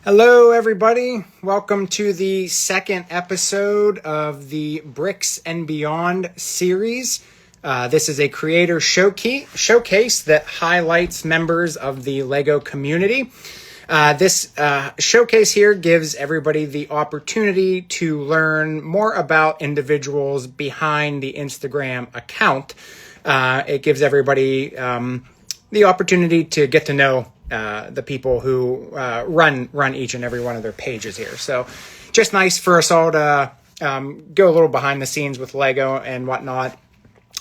Hello, everybody. Welcome to the second episode of the Bricks and Beyond series. This is a creator showcase that highlights members of the LEGO community. This showcase here gives everybody the opportunity to learn more about individuals behind the Instagram account. It gives everybody the opportunity to get to know the people who run each and every one of their pages here. So just nice for us all to go a little behind the scenes with Lego and whatnot.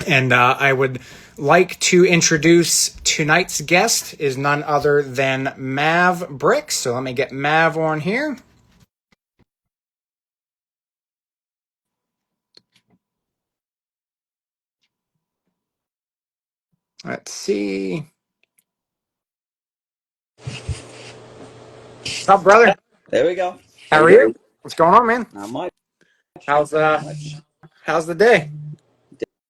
And I would like to introduce tonight's guest is none other than MAV Bricks. So let me get Mav on here. Let's see. What's up, brother? There we go. How are you? What's going on, man? Not much. How's Not much. how's the day?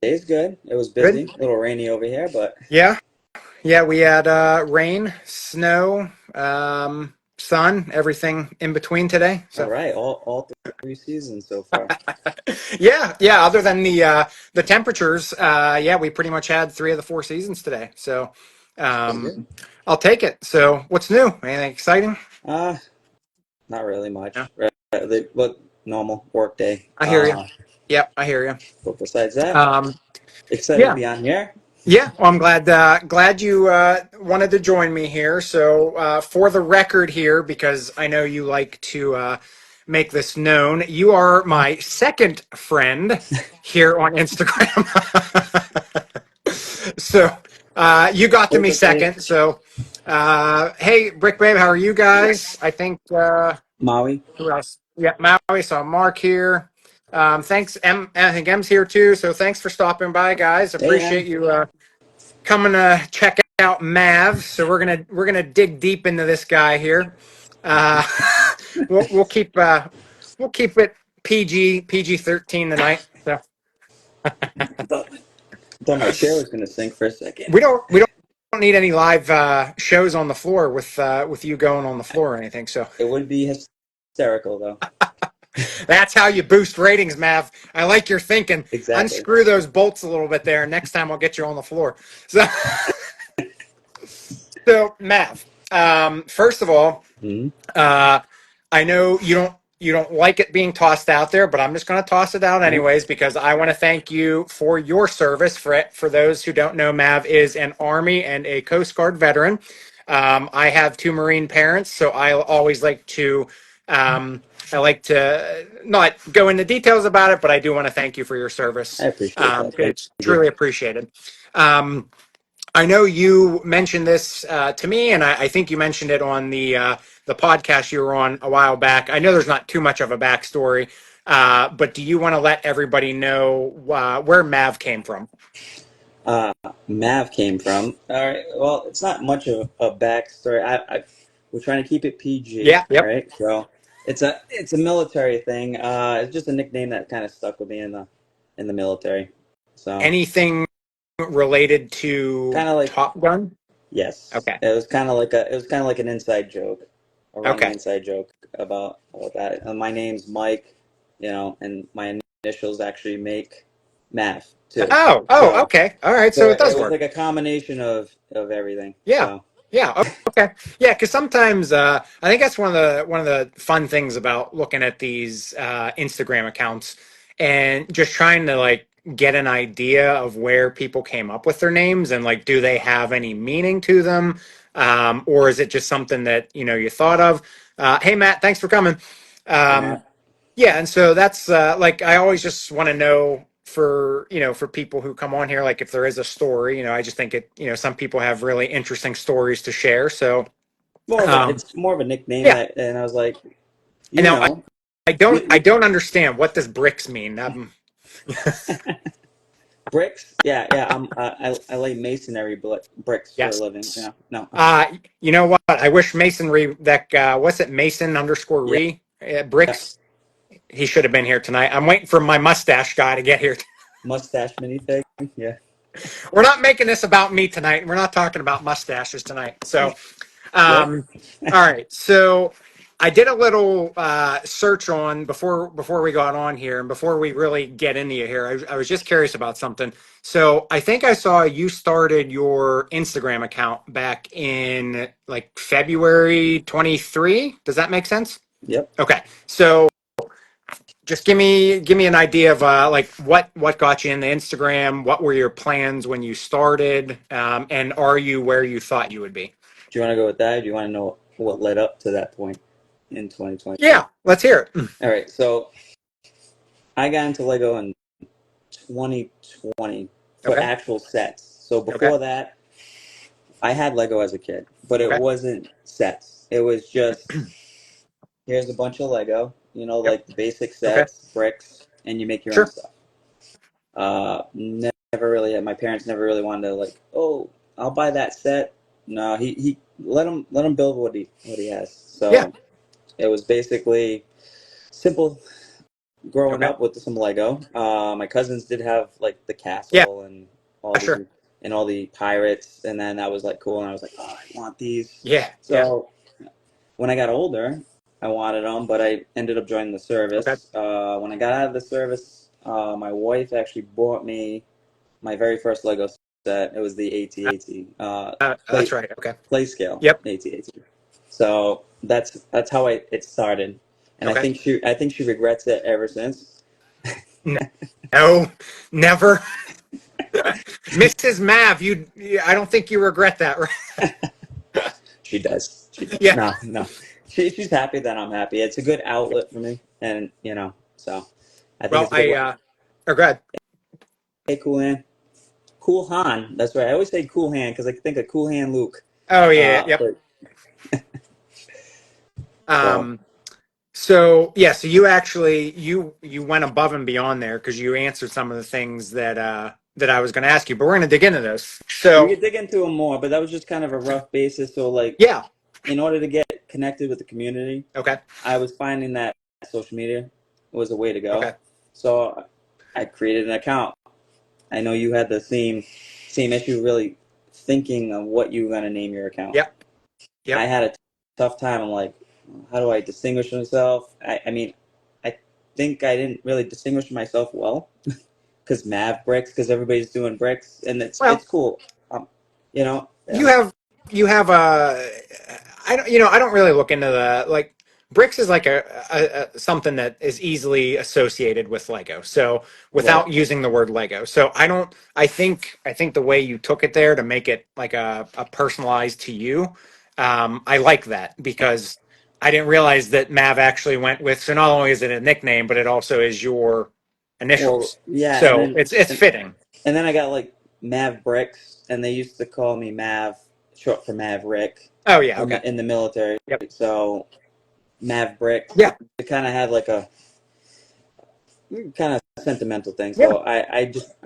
Day's good. It was busy. Good. A little rainy over here, but Yeah, we had rain, snow, sun, everything in between today. all So right. All three seasons so far. yeah. Other than the temperatures, yeah, we pretty much had 3 of the 4 seasons today. So Pretty good. I'll take it. So what's new? Anything exciting? Uh, Not really No, much. Right. But normal work day. I hear you. Yep, I hear you. But besides that, Um, excited to yeah. be on here. Yeah, well, I'm glad you wanted to join me here. So, for the record here, because I know you like to make this known, you are my second friend here on Instagram. So, you got to me Typically, second. So, hey, Brick Babe, how are you guys? I think Maui. who else? Yeah, Maui. Saw Mark here. Thanks, I think M's here too. So, thanks for stopping by, guys. Hey, Appreciate Em. you. Coming to check out Mav. So we're gonna dig deep into this guy here. Uh, we'll keep it PG 13 tonight. So Thought my chair was gonna sink for a second. we don't need any live shows on the floor with you going on the floor or anything. So It would be hysterical though. that's how you boost ratings, Mav. I like your thinking. Exactly. Unscrew those bolts a little bit there. Next time I'll get you on the floor. So so Mav. First of all. Hmm. Uh, I know you don't like it being tossed out there, but I'm just going to toss it out Nope. anyways because I want to thank you for your service. For those who don't know, Mav is an Army and a Coast Guard veteran. I have two Marine parents, so I like to not go into details about it, but I do want to thank you for your service. I appreciate that. Thank It's you. truly appreciated. Um, I know you mentioned this to me, and I think you mentioned it on the podcast you were on a while back. I know there's not too much of a backstory, but do you want to let everybody know where Mav came from? uh, Mav came from. All right. Well, it's not much of a backstory. We're trying to keep it PG, Yeah, yep. right? So it's a military thing. It's just a nickname that kind of stuck with me in the military. So Anything related to kind of like Top Gun? yes, Okay, it was kind of like an inside joke, a running okay. inside joke about that. My name's Mike, and my initials actually make Mav too. Oh, So okay. All right, so so it does it was work. like a combination of everything. Yeah. So. Yeah. Okay. Yeah. Because sometimes I think that's one of the fun things about looking at these Instagram accounts and just trying to like get an idea of where people came up with their names and like do they have any meaning to them, or is it just something that you thought of? Hey Matt, thanks for coming. Hey, Um, Matt. yeah, and so that's like I always just want to know for people who come on here, like if there is a story, I just think some people have really interesting stories to share. So um, It's more of a nickname yeah, and I was like, and you now know, I don't I we don't understand what does bricks mean. bricks. Yeah, yeah. I lay masonry bricks for a Yes. living. No. Uh, you know what? I wish masonry that what's it Mason underscore Yeah, re bricks. He should have been here tonight. I'm waiting for my mustache guy to get here. mustache minifig. Yeah. We're not making this about me tonight. We're not talking about mustaches tonight. So What? all right. So I did a little search on before we got on here and before we really get into you here. I was just curious about something. So I think I saw you started your Instagram account back in like February 23. Does that make sense? Yep. Okay. So just give me an idea of like what got you into Instagram. What were your plans when you started, and are you where you thought you would be? Do you want to go with that? Or do you want to know what led up to that point in 2023? Yeah, let's hear it. All right. So I got into Lego in 2020 for Okay. actual sets. So Okay. before that, I had Lego as a kid, but it Okay. wasn't sets. It was just here's a bunch of Lego, Yep. like the basic Okay. sets, bricks, and you make your own Sure. stuff. Never really. My parents never really wanted to like, oh, I'll buy that set. No, he let him build what he has. Yeah. So it was basically simple growing Okay. up with some Lego. My cousins did have like the Yeah. castle and all Sure. the pirates, and then that was like cool, and I was like, oh, I want these. Yeah. Yeah. So when I got older, I wanted them, but I ended up joining the Okay. service. When I got out of the service, my wife actually bought me my very first Lego set. It was the AT-AT That's right. Okay. play scale Yep. AT-AT. So that's how it started, and Okay. I think she regrets it ever since. No, never. Mrs. Mav, I don't think you regret that, right? She does. She does. Yeah. No. She's happy that I'm happy. It's a good outlet for me, and so I think Well, it's a good way. oh, good. Hey, Cool Hand, Cool Han. That's right. I always say Cool Hand because I think of Cool Hand Luke. Oh, yeah. Yep. But so Um, so yeah, so you actually you went above and beyond there because you answered some of the things that I was going to ask you, but we're going to dig into those. we So could dig into them more, but that was just kind of a rough basis. So like, yeah. in order to get connected with the community, Okay. I was finding that social media was a way to Okay. go. So I created an account. I know you had the same issue, really thinking of what you were going to name your account. Yep. I Yep. had a tough time. I'm like, how do I distinguish myself? I mean, I think I didn't really distinguish myself well because MAV Bricks, because everybody's doing bricks, and it's Well, cool. You know, you have you have I don't I don't really look into the like bricks is like a something that is easily associated with Lego. So right. without using the word Lego. So I think the way you took it there to make it like a personalized to you, I like that because I didn't realize that Mav actually went with so not only is it a nickname, but it also is your Well, initials. yeah, So it's fitting. and then I got like MAV Bricks, and they used to call me Mav, short for Maverick, Oh yeah, okay. in the military. Yep. So MAV Bricks, Yeah. it kind of had like a kind of sentimental thing. Yeah. So I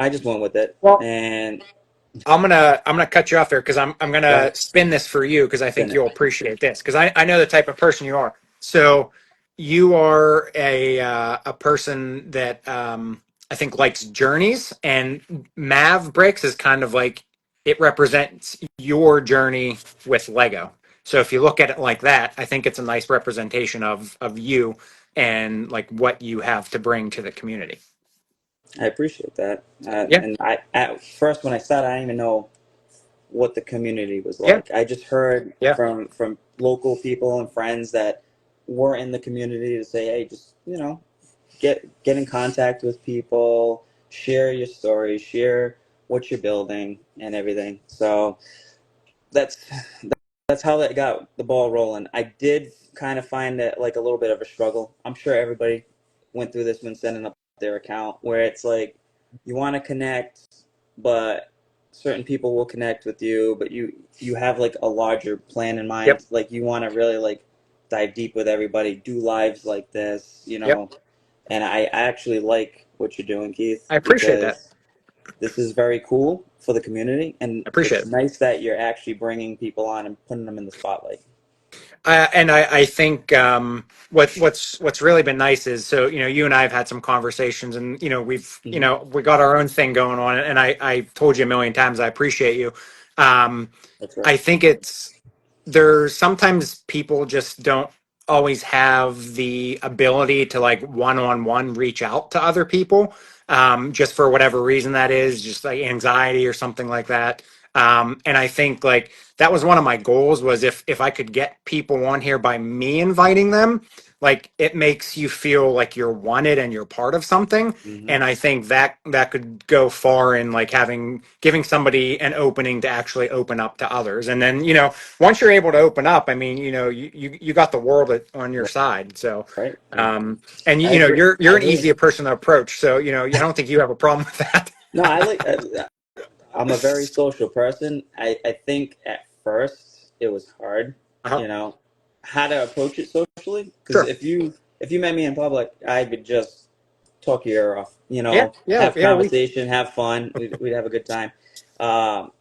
just went with it, Well, and I'm gonna cut you off there because I'm go gonna ahead, spin this for you because I spin think it. you'll appreciate this because I know the type of person you are. So you are a person that I think likes journeys, and Mav Bricks is kind of like it represents your journey with Lego. So if you look at it like that, I think it's a nice representation of you and like what you have to bring to the community. I appreciate that. Yeah, And I at first when I started, I didn't even know what the community was yeah, like. I just heard yeah, from local people and friends that were in the community to say, hey, just get in contact with people, share your story, share what you're building and everything. So that's that's how that got the ball rolling. I did kind of find it like a little bit of a struggle. I'm sure everybody went through this when setting up their account, where it's like you want to connect, but certain people will connect with you, but you have like a larger plan in yep, mind. Like you want to really like dive deep with everybody, do lives like this, yep. and I actually like what you're doing, Keith, I appreciate that. because this is very cool for the community, and I appreciate it's it. nice that you're actually bringing people on and putting them in the spotlight. And I think what's really been nice is so you and I have had some conversations and we've Hmm. we got our own thing going on and I told you a million times I appreciate you. Um, That's right. I think it's there's sometimes people just don't. always have the ability to like one-on-one reach out to other people, just for whatever reason that is, just like anxiety or something like that. And I think like that was one of my goals, was if I could get people on here by me inviting them, like it makes you feel like you're wanted and you're part of something. Hmm. And I think that that could go far in like giving somebody an opening to actually open up to others. And then, once you're able to open up, I mean, you got the world on your side. So, Right. and I agree. you're I an agree. easier person to approach. So, I don't think you have a problem with that. No, I like. I'm a very social person. I think at first it was hard, Uh-huh. you know, how to approach it socially. Because Sure. if you met me in public, I would just talk your ear off, Yeah. Yeah. have Yeah. We conversation, have fun. We'd have a good time. Um,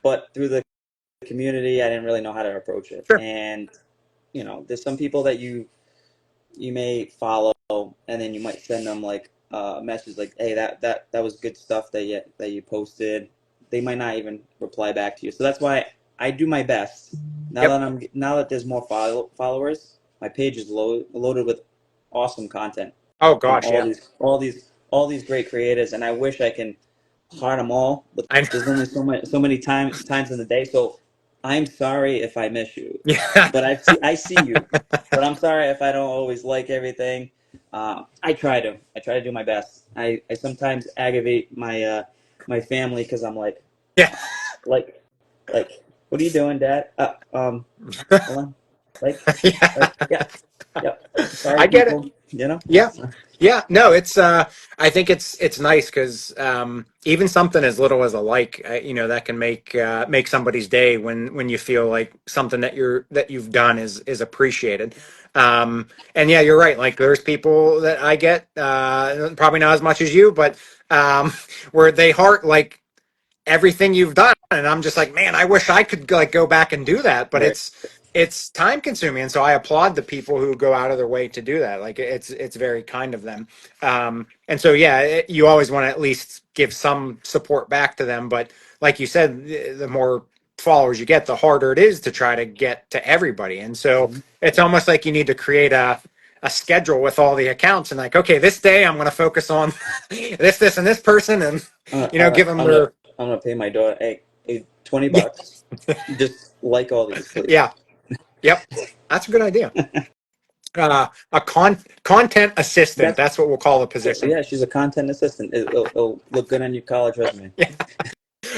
but through the community, I didn't really know how to approach it. sure. And there's some people that you may follow, and then you might send them like a message like, "Hey, that was good stuff that you posted." They might not even reply back to you. So that's why I do my best. Yep. Now that there's more followers, my page is loaded with awesome content Oh from gosh. Yeah. all these great creators, and I wish I can heart them all, but I. there's only so many times in the day. So I'm sorry if I miss you, Yeah. but I see you. But I'm sorry if I don't always like everything. I try to do my best. I sometimes aggravate my family because I'm Yeah. uh, like like what are you doing, Dad? Hold on. Like Yeah. yeah, yeah. Sorry, I get it. people. Yeah. Yeah, no, it's I think it's nice because even something as little as a like, that can make somebody's day when you feel like something that you've done is appreciated. And yeah, you're right. Like there's people that I get, probably not as much as you, but um, where they heart like everything you've done, and I'm just like, man, I wish I could like go back and do that, but Right. it's time consuming, and so I applaud the people who go out of their way to do that. Like it's very kind of them. And so yeah, you always want to at least give some support back to them, but like you said, the more followers you get, the harder it is to try to get to everybody. And so Mhm. it's almost like you need to create a schedule with all the accounts, and like, okay, this day I'm going to focus on this and this person, and All right, give them their. I'm gonna pay my daughter, hey, $20. Yeah. Just like all these, please. Yeah. Yep. That's a good idea. A content assistant. That's That's what we'll call the position. Yeah. She's a content assistant. It'll look good on your college resume. Yeah.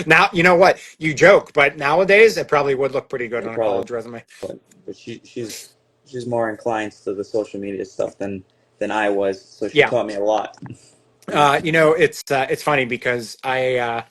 Now, you know what? You joke, but nowadays it probably would look pretty good It on a probably college resume. would, but she's more inclined to the social media stuff than I was. So she Yeah. taught me a lot. It's funny because I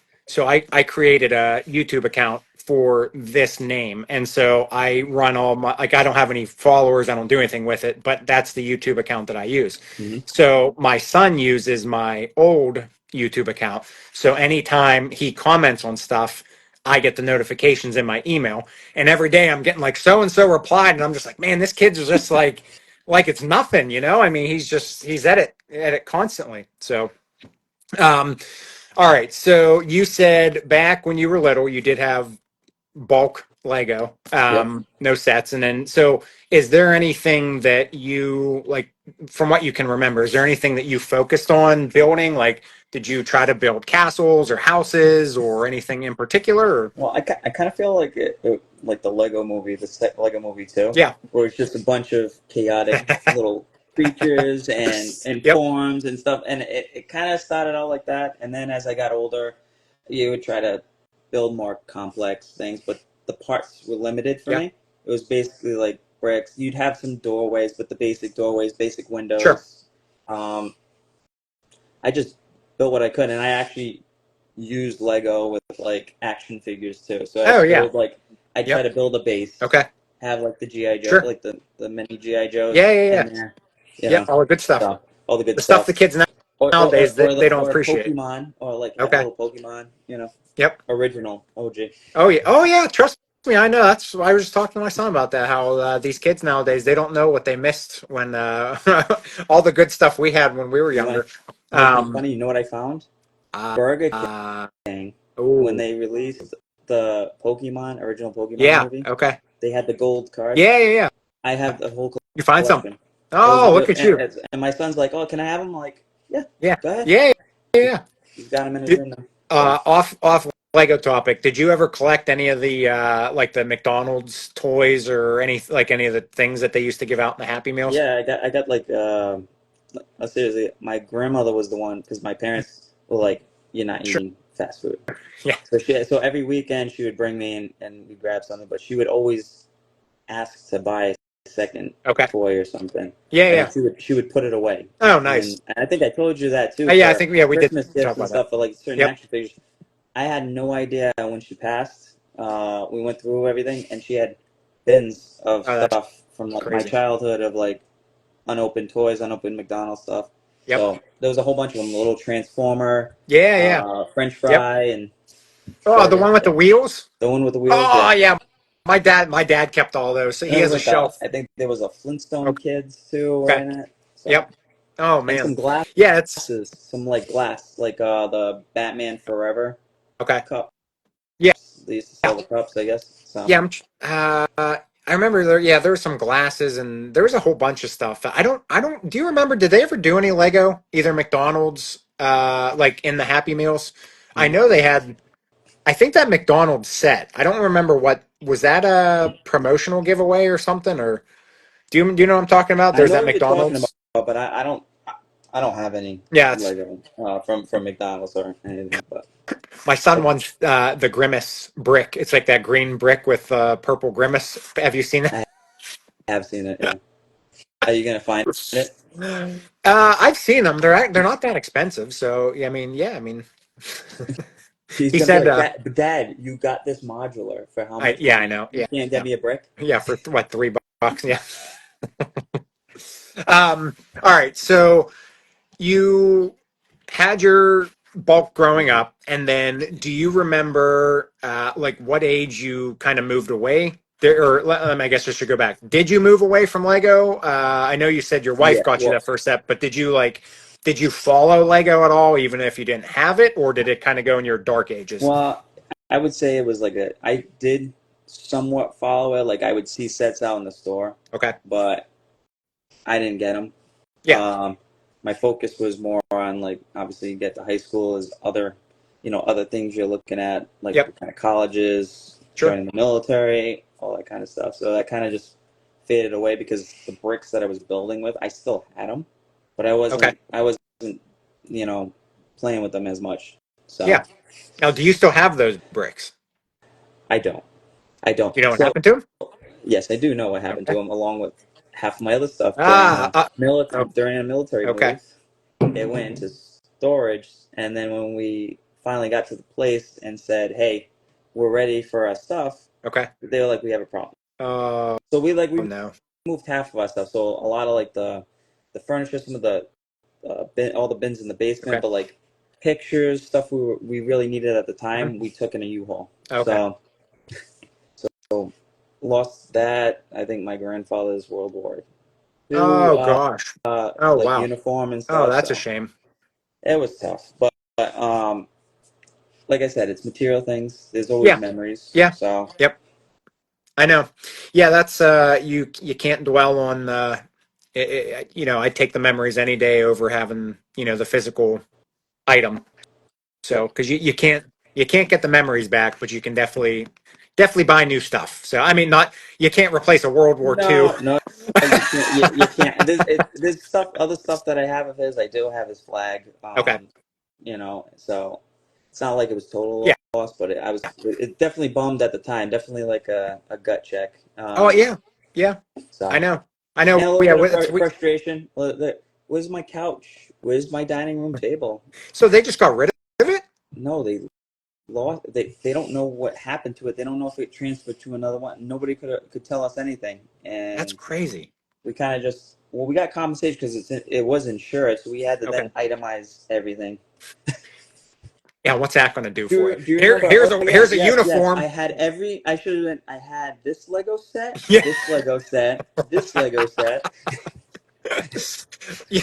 created a YouTube account for this name, and so I run all my, like, I don't have any followers, I don't do anything with it, but that's the YouTube account that I use. Hmm. So my son uses my old YouTube account. So anytime he comments on stuff, I get the notifications in my email, and every day I'm getting like so and so replied, and I'm just like, man, this kid's just like it's nothing, I mean, he's at it constantly. So, um, all right. So you said back when you were little, you did have bulk Lego, Yep. no sets. And then, so is there anything that you like, from what you can remember, is there anything that you focused on building? Like, did you try to build castles or houses or anything in particular? Or? Well, I kind of feel like like the Lego movie, Lego movie 2, Yeah. where it's just a bunch of chaotic little creatures and Yep. forms and stuff. And it kind of started out like that. And then as I got older, you would try to build more complex things, but the parts were limited for Yeah. me. It was basically like bricks. You'd have some doorways, but the basic doorways, basic Sure. windows. Um, I just built what I could, and I actually used Lego with like action figures too. So Oh, yeah. I try Yep. to build a base, Okay. have like the GI Joe, Sure. like the mini GI Joes Yeah. Yeah. in Yeah. there, Yep. All the good stuff. so all the good The stuff stuff, the kids nowadays that they don't or a appreciate. Pokemon, or like have a Okay. little Pokemon, Yep. original OG. Oh yeah. Oh yeah. Trust me, I know. That's why I was just talking to my son about that. How these kids nowadays they don't know what they missed when all the good stuff we had when we were You younger. want You know something Um. funny? You know what I found? Uh. Burger uh King, when oh. they released the original Pokemon Yeah. movie, Okay. they had the gold card. Yeah. Yeah. Yeah. I have the whole You find some. collection. Oh, look at you. And my son's like, "Oh, can I have them?" I'm like, yeah, Yeah. go ahead. Yeah. He, Yeah. he's got them in his Did, room now. So off Lego topic. Did you ever collect any of the like the McDonald's toys or any of the things that they used to give out in the Happy Meals? yeah, I got like seriously, my grandmother was the one because my parents were like, "You're not Sure. eating fast food." Yeah. So every weekend she would bring me in and we grab something, but she would always ask to buy a second Okay. toy or something, Yeah. and then Yeah. she would put it away. Oh, And nice. then and I think I told you that too Yeah. I for think we did Christmas talk gifts and about that. stuff for like certain Yep. action figures. I had no idea when she passed. We went through everything, and she had bins of Oh, that's stuff from like my crazy. childhood of like unopened toys, unopened McDonald's stuff. Yep. So there was a whole bunch of them, a little transformer, Yeah. Yeah. French Yep. fry, and Oh, but the one with the yeah, wheels. the one with the wheels. Oh, Yeah, yeah. My dad kept all those. So and he there was has a like shelf. I think there was a Flintstone Okay. Kids too were Okay. in it. So Yep. Oh and man. some glasses, Yeah. It's some like glass, like the Batman Forever okay. cup. Yeah. They used to sell the cups, I guess. So Yeah, I remember there. Yeah, there were some glasses and there was a whole bunch of stuff. I don't. Do you remember? Did they ever do any Lego? Either McDonald's, like in the Happy Meals. I mm, know they had. I think that McDonald's set. I don't remember what was that a promotional giveaway or something. Or do you know what I'm talking about? I There's know that what you're talking about, McDonald's. but I don't have any Yeah, it's Lego from McDonald's or anything. But my son wants the Grimace brick. It's like that green brick with purple Grimace. Have you seen I have seen it. Yeah. Are you gonna find it? I've seen them. They're not that expensive. So yeah, I mean, yeah, I mean, He's he gonna be said, like, Dad, you got this modular for how I much yeah, I money? know, You yeah, can't get yeah, me a brick? yeah, for what, $3? Yeah. All right. So you had your bulk growing up, and then do you remember like what age you kind of moved away? There, or I guess I should go back. Did you move away from Lego? I know you said your wife Yeah. got you Well, that first step, but did you follow Lego at all, even if you didn't have it, or did it kind of go in your dark ages? well, I would say it was like I did somewhat follow it. Like I would see sets out in the store, Okay. but I didn't get them. Yeah. My focus was more on like obviously you get to high school is other, other things you're looking at like Yep. what kind of colleges, Sure. joining the military, all that kind of stuff. So that kind of just faded away because the bricks that I was building with, I still had them, but Okay. I wasn't, you know, playing with them as much. Yeah. So Now, do you still have those bricks? I don't, I don't. Do you know what So happened to them? yes, I do know what happened to Okay. them along with half my other stuff Ah. Oh, during a military okay. move. It went into storage, and then when we finally got to the place and said, "Hey, we're ready for our stuff," Okay. they were like, "We have a problem." Oh So we no. moved half of our stuff. So a lot of like the furniture, some of the all the bins in the basement, Okay. but like pictures, stuff we really needed at the Hmm. time, we took in a U-Haul. Okay. So lost that. I think my grandfather's World War II, Oh gosh. Oh like wow. uniform and Oh, stuff. that's a So shame. it was tough, but like I said, it's material things. There's always Yeah. memories. Yeah. So Yep. I know. Yeah, that's you can't dwell on I take the memories any day over having, the physical item. So, yep. because you can't get the memories back, but you can definitely buy new stuff. So, I mean, not you can't replace a World War II. No, you can't. You can't. There's stuff, other stuff that I have of his. I do have his flag. Okay. So it's not like it was total Yeah. loss, but it definitely bummed at the time. Definitely like a gut check. Oh yeah. Yeah. I So know. I know. and a little Yeah. bit of It's, we, frustration. Where's my couch? Where's my dining room table? so they just got rid of it. No, they lost. They don't know what happened to it. They don't know if it transferred to another one. Nobody could tell us anything, That's and crazy. we kind of just we got compensation because it was insured, so we had to then Okay. itemize everything. Yeah. What's that going to do for you? Do you Here, remember? here's Oh a yeah, here's a yes. uniform. I should have been. I had this Lego set, Yeah. this Lego set, this Lego set. you,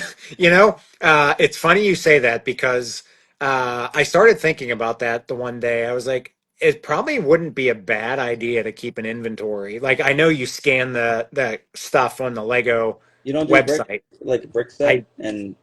it's funny you say that because I started thinking about that the one day. I was like, it probably wouldn't be a bad idea to keep an inventory. Like I know you scan the stuff on the Lego You don't do website. a brick set I and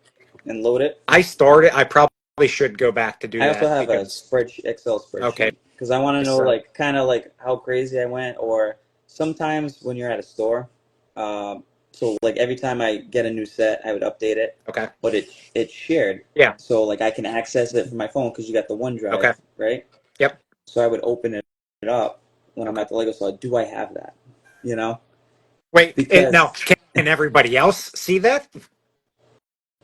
load it. I started. I probably should go back to do I also that have a because Excel okay, spreadsheet because I want to know so like kind of like how crazy I went, or sometimes when you're at a store, so like every time I get a new set, I would update it, okay, but it's shared, yeah, so like I can access it from my phone because you got the okay, OneDrive, right? yep, So I would open it up when I'm okay. at the Lego store. Do I have that? You know, Wait, now because can everybody else see that?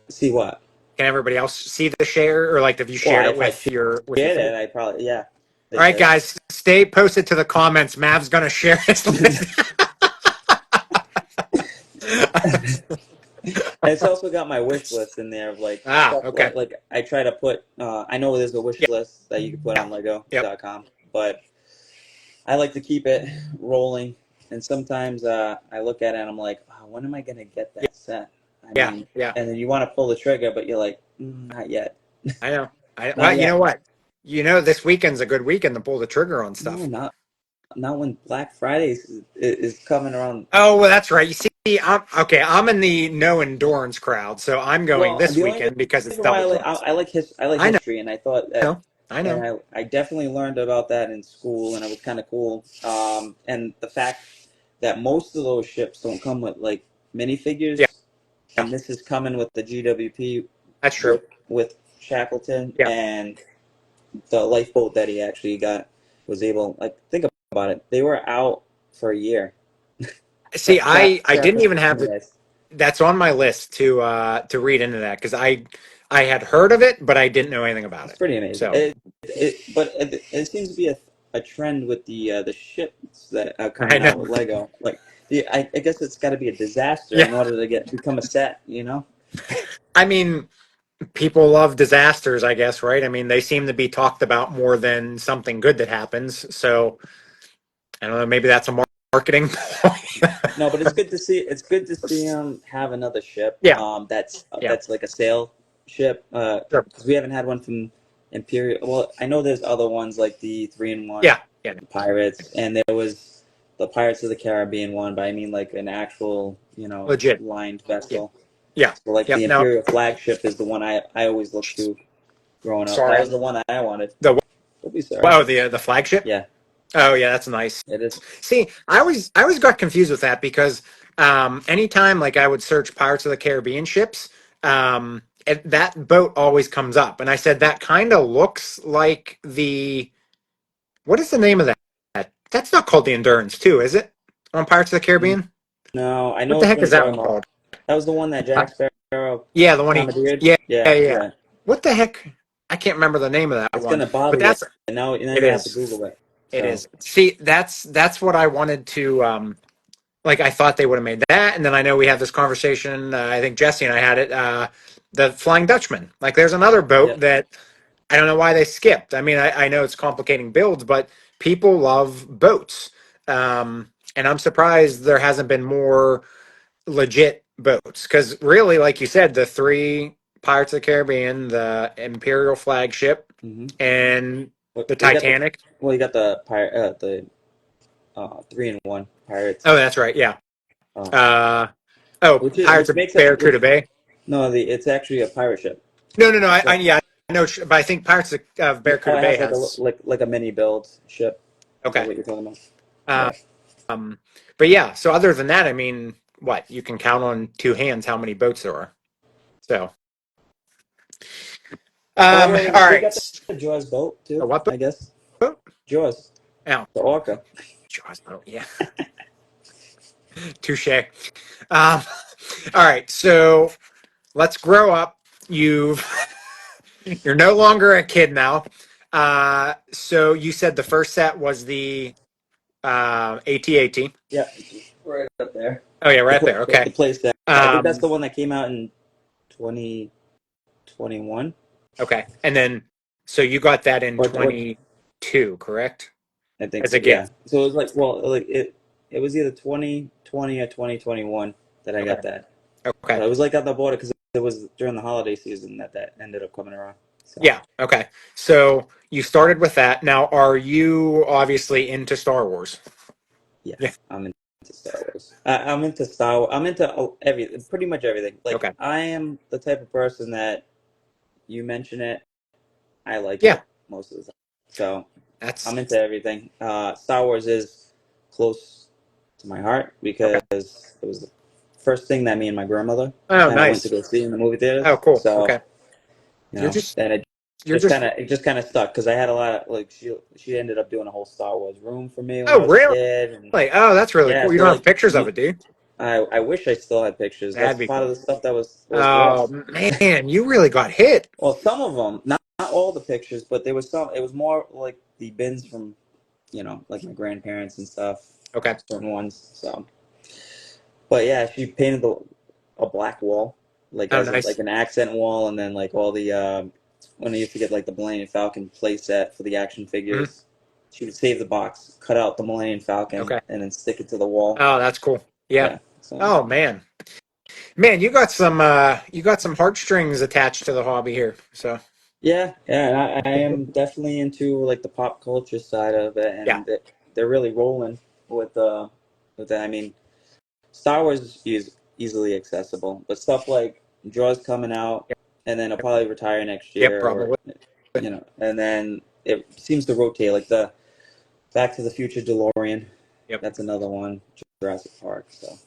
see what? Can everybody else see the share, or like if you Well, shared it if I with your shared friends? it, I probably yeah, All they right, could. guys, stay posted to the comments. Mav's gonna share his list. It's also got my wish list in there of like Ah, stuff okay. like I try to put. I know there's a wish Yeah, list that you can put yeah, on yep. Lego.com, but I like to keep it rolling. And sometimes I look at it and I'm like, oh, when am I gonna get Yeah, that set? I yeah, mean, yeah. and then you want to pull the trigger, but you're like, not yet, I know. Well, not you know yet. what? You know, this weekend's a good weekend to pull the trigger on No, stuff. not when Black Friday is coming around. Oh, well, that's right. You see, I'm in the no endurance crowd, so I'm going Well, this the only weekend because it's reason why double price. I like I history, and I thought that, know. I and know. I definitely learned about that in school, and it was kind of cool. And the fact that most of those ships don't come with like Yeah, minifigures, yeah, and this is coming with the GWP that's true. with Shackleton Yeah. and the lifeboat that he actually got was able. Like think about it, they were out for a year, See, I didn't trapping even have the merchandise. that's on my list to read into that because I had heard of it, but I didn't know anything about It's it. pretty amazing. So But it seems to be a trend with the ships that are I coming know. out with Lego. Like I guess it's got to be a disaster Yeah. in order to become a set. You know? I mean, people love disasters, I guess, right? I mean, they seem to be talked about more than something good that happens. So I don't know. Maybe that's a marketing point. No, but it's good to see. It's good to see them have another ship. Yeah. Yeah. That's like a sail ship. Sure. Because we haven't had one from Imperial. Well, I know there's other ones like the 3-in-1 Yeah. Yeah. Pirates, and there was the Pirates of the Caribbean one. But I mean like an actual, Legit. lined Yeah. vessel. Yeah. So like Yep. the Now, Imperial flagship is the one I always looked to growing up. That sorry. was the one that I wanted. The Don't be sorry. oh the flagship. Yeah, Oh yeah, that's nice. it is. See, I always got confused with that because anytime like I would search Pirates of the Caribbean ships, that boat always comes up, and I said that kind of looks like the what is the name of that? That's not called the Endurance, too, is it? On Pirates of the Caribbean? No, I What know the which heck one is you're that talking one about. called? That was the one that Uh, Jack Sparrow yeah, the one commandeered. yeah, yeah, Yeah, yeah. yeah. What the heck? I can't remember the name of that It's one, gonna bother but you, that's and now it you have to is. Google it. It So is. See, that's what I wanted to like I thought they would have made that, and then I know we had this conversation. I think Jesse and I had it. The Flying Dutchman. Like, there's another boat yep. that I don't know why they skipped. I mean, I know it's complicating builds, but people love boats, and I'm surprised there hasn't been more legit boats. Because really, like you said, the three Pirates of the Caribbean, the Imperial flagship, hmm and Well, the well, you got the Titanic. well, you got the pirate, the 3-in-1 Pirates, Oh, that's right. Yeah. uh, Uh, oh, Pirates which of makes it Barracuda Bay. no, it's actually a pirate ship. No, no, no. It's I like yeah, I know, but I think Pirates of oh, Barracuda it Bay has has. like a mini build ship. Is that Okay. what you're talking about? Um, Yeah. but yeah. So other than that, I mean, what you can count on two hands how many boats there are. So, Oh well, all we got right. the Jaws boat A too. what I guess boat? Jaws, Oh, the Orca. Jaws boat. Yeah. Touche. Um, all right. So let's grow up. You're no longer a kid now. So you said the first set was the AT-AT. Yeah, right up there. Oh yeah, right there. The Okay. place that I think that's Um, the one that came out in 2021 okay. And then, so you got that in or 22, correct? I think As so. a Yeah. gift. So it was like like it was either 2020 or 2021 that I Okay. got that. Okay. So it was like on the border because it was during the holiday season that ended up coming around. So Yeah. Okay. So you started with that. Now, are you obviously into Star Wars? Yeah. yes, I'm into Star Wars. I'm into Star Wars. I'm into everything, pretty much everything. Like Okay. I am the type of person that you mention it, I like Yeah. it most of the time. So That's I'm into everything. Star Wars is close to my heart okay. because it was the first thing that me and my grandmother Oh, kind of went to nice. go see in the movie Oh, theaters. cool. So Okay. you You're know, just and you're just it just kind of stuck because I had a lot of like she ended up doing a whole Star Wars room for me when I oh, was a really? kid, and Oh, that's really yeah, cool. You so don't have like pictures of it, do you? I wish I still had pictures. That'd That's be part of cool. the stuff that was Oh lost. man, you really got hit. Well, some of them, not all the pictures, but there was some. It was more like the bins from like my grandparents and stuff, Okay. certain ones. So, but yeah, she painted a black wall, like Oh, as nice. like an accent wall, and then like all the when I used to get like the Millennium Falcon play set for the action Hmm. figures, she would save the box, cut out the Millennium Falcon, Okay. and then stick it to the wall. Oh, that's cool. Yeah. Yeah, so Oh man, you got some heartstrings attached to the hobby here. So yeah, and I am definitely into like the pop culture side of it, yeah. and they're really rolling with with that. I mean, Star Wars is easily accessible, but stuff like Jaws coming out, Yep. and then I'll probably retire next Yep. year, or Probably. and then it seems to rotate. Like the Back to the Future DeLorean, Yep. that's another one. Jurassic Park. So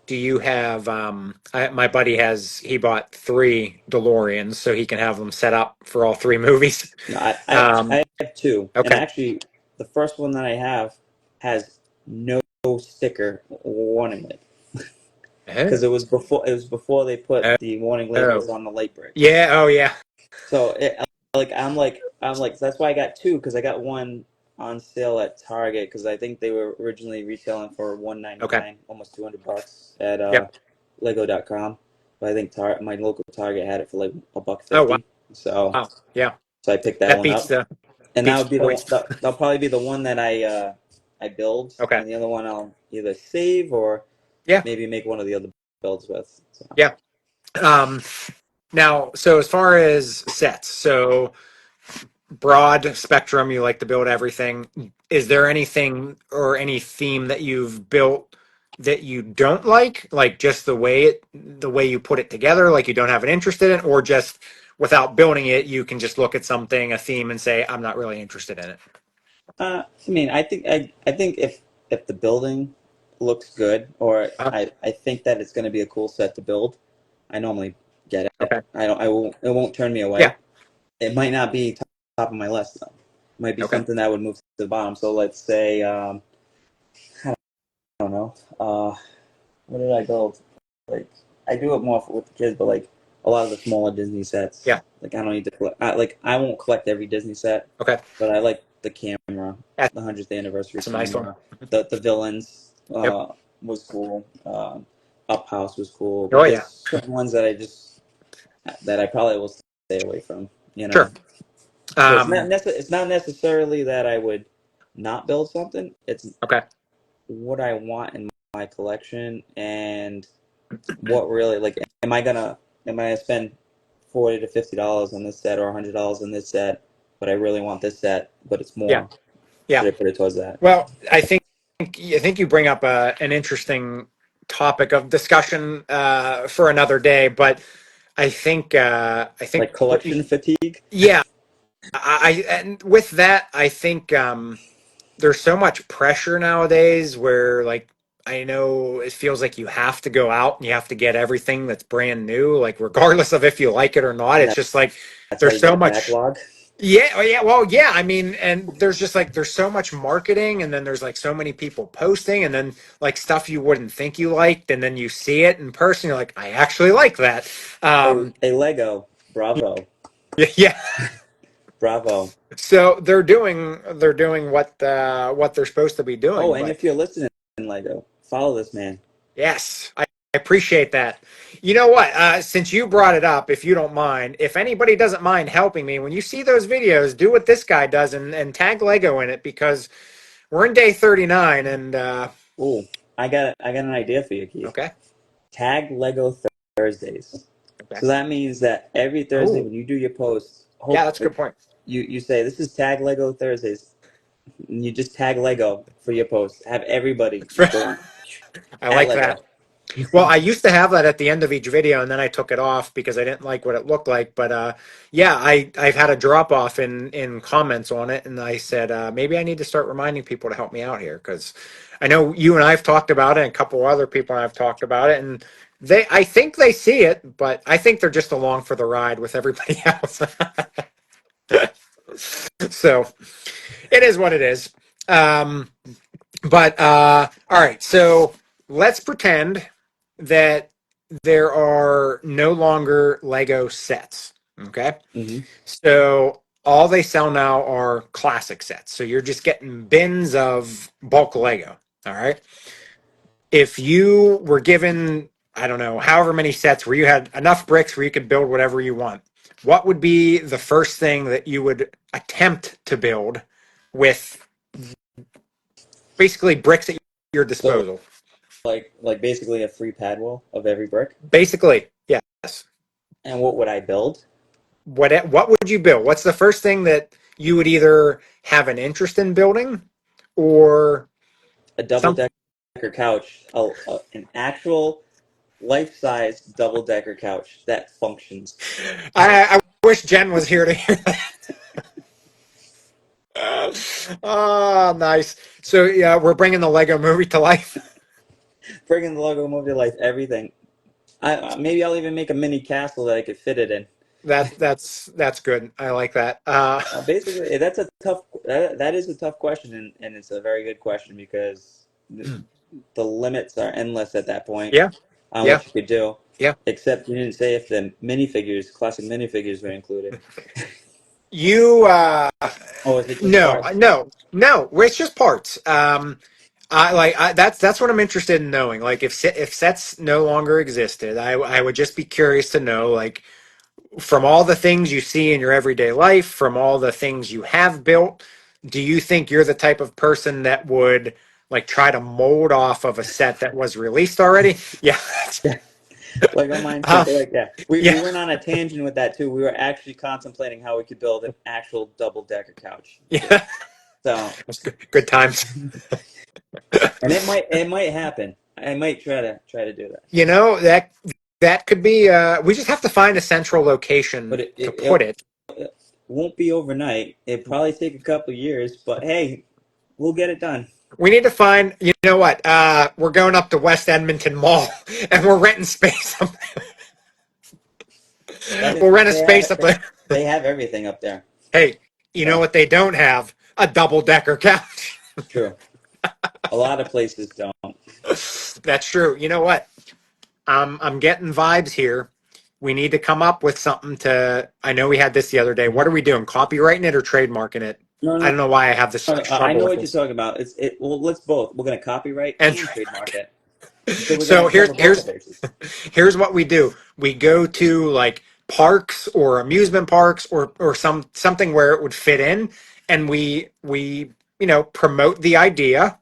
Do you have my buddy he bought three DeLoreans so he can have them set up for all three movies. no, Um, I have two, and okay. actually, the first one that I have has no sticker warning label because Oh. it was before they put Oh. the warning labels Oh. on the light bricks. Yeah. Oh yeah. So I'm like that's why I got two because I got one on sale at Target because I think they were originally retailing for Okay. $199, almost $200 at Yep. Lego.com. But I think my local Target had it for like a buck Oh wow. 50. So Wow. Yeah. I picked that That one beats up, the and that beats would the be points. that'll probably be the one that I build, Okay. and the other one I'll either save or Yeah. maybe make one of the other builds with. So. Yeah. Um, Now, so as far as sets, so broad spectrum, you like to build everything. Is there anything or any theme that you've built that you don't like just the way you put it together, like you don't have an interest in it, or just without building it, you can just look at something, a theme, and say, I'm not really interested in it. I mean, I think if the building looks good, or Uh, I think that it's going to be a cool set to build, I normally get it. okay. I won't it won't turn me Yeah. away. It might not be top of my list though. It might be Okay. something that would move to the bottom. So let's say I don't know. What did I build? Like I do it more with the kids, but like a lot of the smaller Disney sets. Yeah. Like I don't need to collect. I won't collect every Disney set, Okay. but I like the camera, That's the 100th anniversary a nice one. camera. The villains Yep. was cool. Up House was cool, Oh but there's yeah. certain ones that I probably will stay away from. You know, Sure. so Um, it's not necessarily that I would not build something. It's okay. what I want in my collection and what really like am I gonna spend $40 to $50 on this set or $100 on this set, but I really want this set, but it's Yeah. more. Yeah. Should I put it towards that? Well, I think you bring up an interesting topic of discussion for another day, but I think Like collection fatigue? yeah, and with that, I think there's so much pressure nowadays where like I know it feels like you have to go out and you have to get everything that's brand new, like regardless of if you like it or not. And It's just like that's how there's you get so a much. backlog. Yeah, oh yeah, well, yeah. I mean, and there's just like there's so much marketing, and then there's like so many people posting, and then like stuff you wouldn't think you liked, and then you see it in person, you're like, I actually like that. A Lego. Bravo. Yeah. Bravo. So they're doing what they're supposed to be Oh, doing, and but if you're listening, Lego, follow this man. yes, I appreciate that. You know what? Since you brought it up, if you don't mind, if anybody doesn't mind helping me, when you see those videos, do what this guy does and tag Lego in it because we're in day 39 and Ooh, I got an idea for you, Keith. okay. Tag Lego Thursdays. Okay. So that means that every Thursday Oh, when you do your post, Yeah, that's a hopefully good point. you say this is Tag Lego Thursdays, and you just tag Lego for your post. Have everybody go on I at like Lego. that. Well, I used to have that at the end of each video, and then I took it off because I didn't like what it looked like. But yeah, I've had a drop off in comments on it, and I said maybe I need to start reminding people to help me out here because I know you and I've talked about it, and a couple other people and I've talked about it, and I think they see it, but I think they're just along for the ride with everybody else. So it is what it is. Um, but all right, so let's pretend that there are no longer Lego sets. Okay. Hmm. So all they sell now are classic sets. So you're just getting bins of bulk Lego. All right. If you were given, I don't know, however many sets where you had enough bricks where you could build whatever you want, what would be the first thing that you would attempt to build with basically bricks at your So disposal? like basically a free pad wall of every brick. Basically, yes. And what would I build? What would you build? What's the first thing that you would either have an interest in building or A double some? decker couch, an actual life size double decker couch that functions. I wish Jen was here to hear that. Oh, nice. So yeah, we're bringing the Lego movie to life. Bringing the logo movie to life, everything. Maybe I'll even make a mini castle that I could fit it in. That's good. I like that. Basically, that's a tough. That is a tough question, and it's a very good question because the limits are endless at that point Yeah, on yeah, what you could do. yeah. Except you didn't say if the minifigures, classic minifigures, were included. You Oh, is it just no, parts? no. It's just parts. That's what I'm interested in knowing. Like if sets no longer existed, I would just be curious to know like from all the things you see in your everyday life, from all the things you have built, do you think you're the type of person that would like try to mold off of a set that was released already? Yeah. Lego mindset. Uh, They're like, yeah, we yeah. went on a tangent with that too. We were actually contemplating how we could build an actual double decker couch. Yeah. So, That's good times. and it might happen. I might try to do that. You know, that could be we just have to find a central location But to put it. it won't be overnight. It'd probably take a couple years, but hey, we'll get it done. We need to find, you know what? We're going up to West Edmonton Mall and we're renting space up That there. is, We'll rent a space up there. they have everything up there. Hey, you know So what they don't have? A double decker couch. true. A lot of places don't. That's true. You know what? I'm getting vibes here. We need to come up with something to. I know we had this the other day. What are we doing? Copywriting it or trademarking it? No, I no, don't know why I have this no. such I trouble know with what you're this. talking about. Well, let's both. We're gonna copyright And and trademark it. So we're so gonna here's cover both here's the bases. here's what we do. We go to like parks or amusement parks or something where it would fit in, and we promote the idea,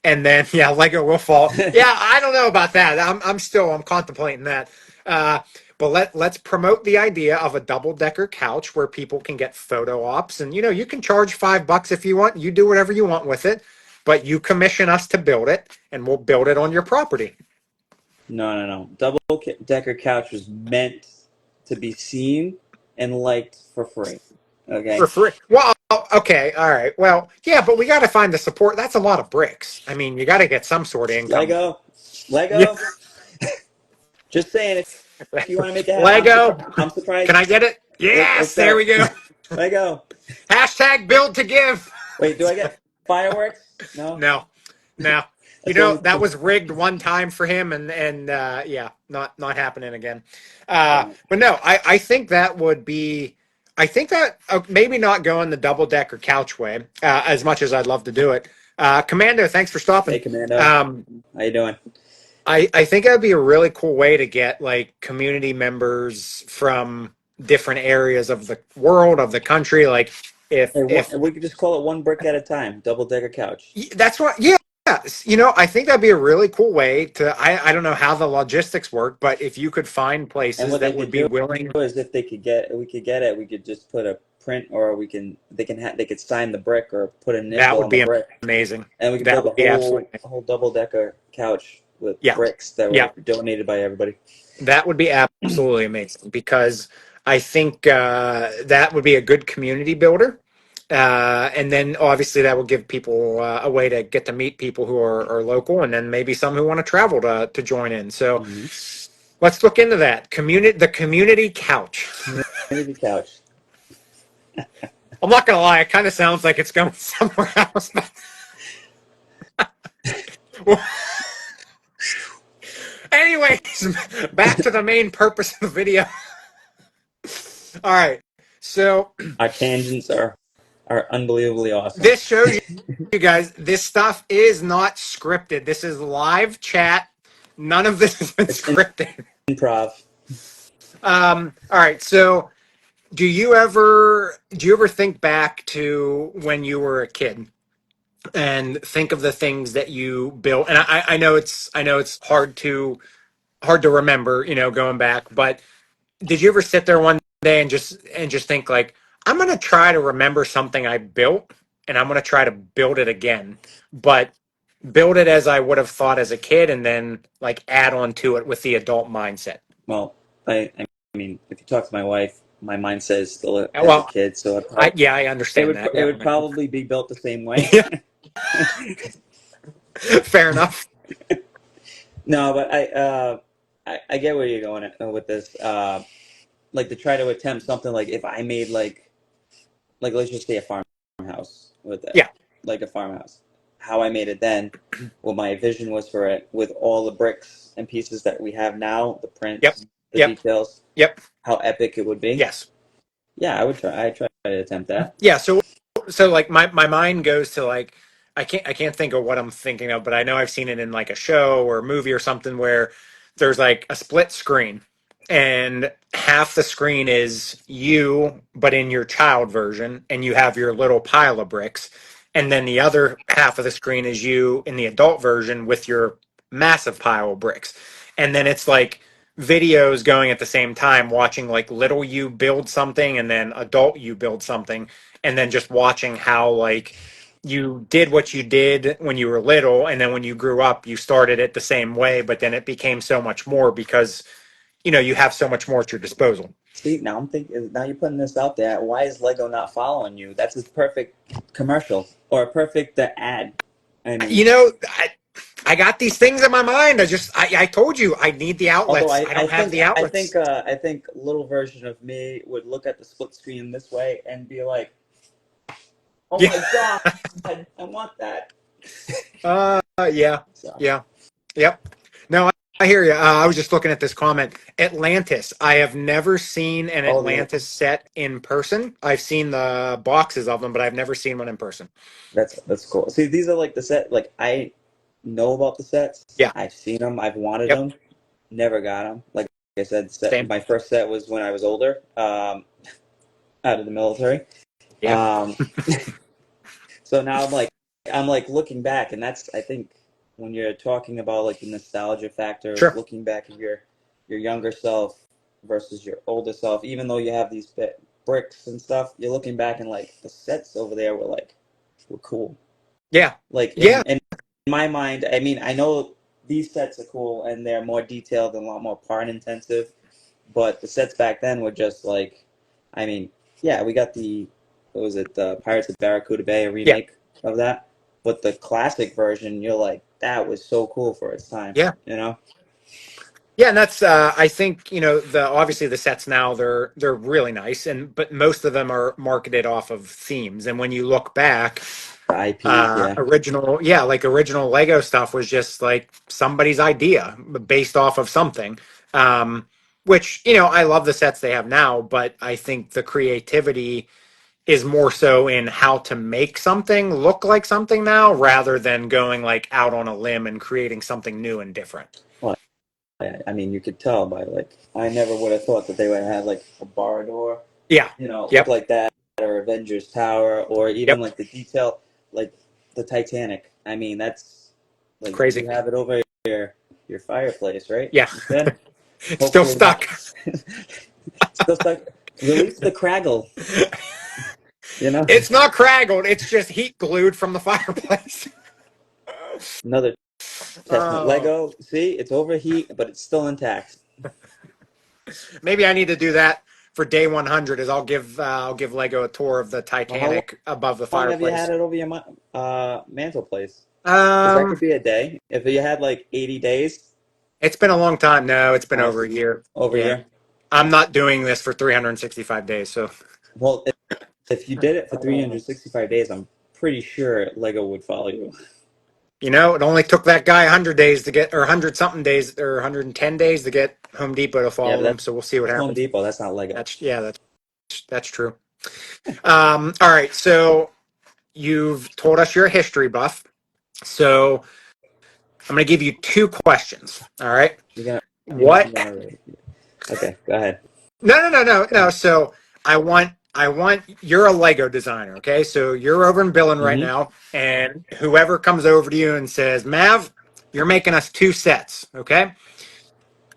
and then yeah, Lego will fall. Yeah, I don't know about that. I'm contemplating that. Uh, but let's promote the idea of a double decker couch where people can get photo ops, and you can charge $5 if you want. You do whatever you want with it, but you commission us to build it, and we'll build it on your property. No, no, no. Decker couch was meant to be seen and liked for free. For Okay. free. Well, okay, all right. Well, yeah, but we got to find the support. That's a lot of bricks. I mean, you got to get some sort of income. Lego, Yeah. Lego. Just saying, if you want to make it happen, I'm Lego. surprised. I'm Can surprised. I get it? Let's Yes, there go. we go. Lego. Hashtag build to give. Wait, do I get fireworks? No. No, no. That's what That we. was rigged one time for him, and yeah, not happening again. Uh, But no, I think that would be. I think that maybe not going the double decker couch way as much as I'd love to do it. Commando, thanks for hey, stopping. Commando. Um, How you doing? I think that'd be a really cool way to get like community members from different areas of the world of the country. Like Hey, if we could just call it one brick at a time. Double decker couch. that's what, yeah. I think that'd be a really cool way to. I don't know how the logistics work, but if you could find And places what they that would could be do willing. is if we could get it, we could just put a print, or they could sign the brick or put an That initial would on the be brick, amazing. and we could That build would be absolutely amazing. a whole double decker couch with Yeah. bricks that Yeah. were donated by everybody. That would be absolutely amazing because I think that would be a good community builder. And then obviously that will give people a way to get to meet people who are local, and then maybe some who want to travel to join in. So Mm-hmm. let's look into that the community couch. Community couch. I'm not gonna lie, it kind of sounds like it's going somewhere else. Anyways, back to the main purpose of the video. All right, so Our tangents are unbelievably awesome. this shows you guys this stuff is not scripted. This is live chat. None of this has been It's scripted. improv. All right, so do you ever think back to when you were a kid and think of the things that you built? And I know it's hard to remember, going back, but did you ever sit there one day and just think like, I'm gonna try to remember something I built and I'm gonna try to build it again, but build it as I would have thought as a kid and then like add on to it with the adult mindset? Well, I mean, if you talk to my wife, my mindset is still as a Well, kid, so I understand that. it Yeah. would probably be built the same way. Yeah. Fair enough. No, but I get where you're going with this. Like to try to attempt something like if I made like let's just say a farmhouse with it, Yeah. like a farmhouse. How I made it then, what my vision was for it, with all the bricks and pieces that we have now, the Yep. prints, the Yep. details, Yep. how epic it would be. Yes. Yeah, I try to attempt that. Yeah. So like my mind goes to like I can't think of what I'm thinking of, but I know I've seen it in like a show or a movie or something where there's like a split screen and half the screen is you but in your child version and you have your little pile of bricks, and then the other half of the screen is you in the adult version with your massive pile of bricks. And then it's like videos going at the same time, watching like little you build something and then adult you build something, and then just watching how like you did what you did when you were little, and then when you grew up you started it the same way, but then it became so much more because you have so much more at your disposal. See, now I'm thinking. Now you're putting this out there. Why is Lego not following you? That's a perfect commercial or a perfect ad. I mean, I got these things in my mind. I told you I need the although outlets. I don't have the outlets. I think a little version of me would look at the split screen this way and be like, "Oh Yeah. my god, I want that." Yeah. So Yeah. Yep. No, I hear you. I was just looking at this comment. Atlantis. I have never seen an oh, the Atlantis set in person. I've seen the boxes of them, but I've never seen one in person. that's cool. See, these are like the set. Like I know about the sets. Yeah. I've seen them. I've wanted Yep. them. Never got them. Like I said, Same. my first set was when I was older, out of the military. Yeah. Um, so now I'm like looking back, and that's I think when you're talking about like the nostalgia factor of Sure. looking back at your younger self versus your older self, even though you have these bricks and stuff, you're looking back and like the sets over there were cool. Yeah. Like Yeah. in my mind, I mean, I know these sets are cool and they're more detailed and a lot more part intensive, but the sets back then were just like, I mean, yeah, we got the what was it, the Pirates of Barracuda Bay, a Yeah. remake of that, but the classic version, you're like, that was so cool for its time, Yeah. you know? Yeah, and that's I think the obviously the sets now they're really nice, and but most of them are marketed off of themes. And when you look back, The IPs, yeah. original Lego stuff was just like somebody's idea based off of something. Which I love the sets they have now, but I think the creativity is more so in how to make something look like something now rather than going like out on a limb and creating something new and different. Well, I mean, you could tell by like, I never would have thought that they would have like a bar door, Yeah. you know, look Yep. like that, or Avengers Tower, or even Yep. like the detail, like the Titanic. I mean, that's It's like crazy. you have it over your fireplace, right? Yeah. You said It's still hopefully stuck. still stuck. Release the Craggle. You know, It's not craggled. It's just heat glued from the fireplace. another testament. Oh, Lego, see, it's overheat, but it's still intact. maybe I need to do that for day 100. Is I'll give Lego a tour of the Well, how Titanic above the long have you fireplace. had it over your mantle place? Because that could Um, be a day. If you had like 80 days, it's been a long time. No, it's been over almost a year. over a Yeah, year. I'm not doing this for 365 days. So, Well, if you did it for 365 days, I'm pretty sure Lego would follow you. you know, it only took that guy 100 days to get, or 100 something days, or 110 days to get Home Depot to Yeah, but follow him. So we'll see what that's Home happens. Depot. That's not Lego. That's yeah, that's true. All right, so you've told us you're a history buff. So I'm going to give you two questions. All right. You're gonna, What? you're gonna rate. Okay, go ahead. Go No. ahead. So I want you're a Lego designer. Okay. So you're over in Billin right Mm-hmm. now, and whoever comes over to you and says, Mav, you're making us two sets. Okay.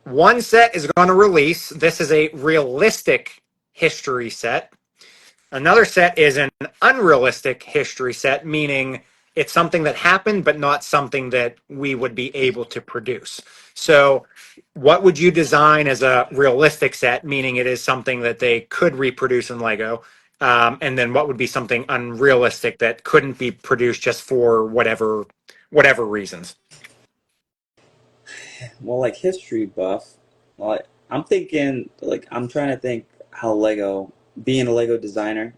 One set is going to release. This is a realistic history set. Another set is an unrealistic history set, meaning it's something that happened, but not something that we would be able to produce. So, what would you design as a realistic set, meaning it is something that they could reproduce in Lego? And then what would be something unrealistic that couldn't be produced just for whatever reasons? Well, like history buff, well, I'm thinking, like, I'm trying to think how Lego, being a Lego designer,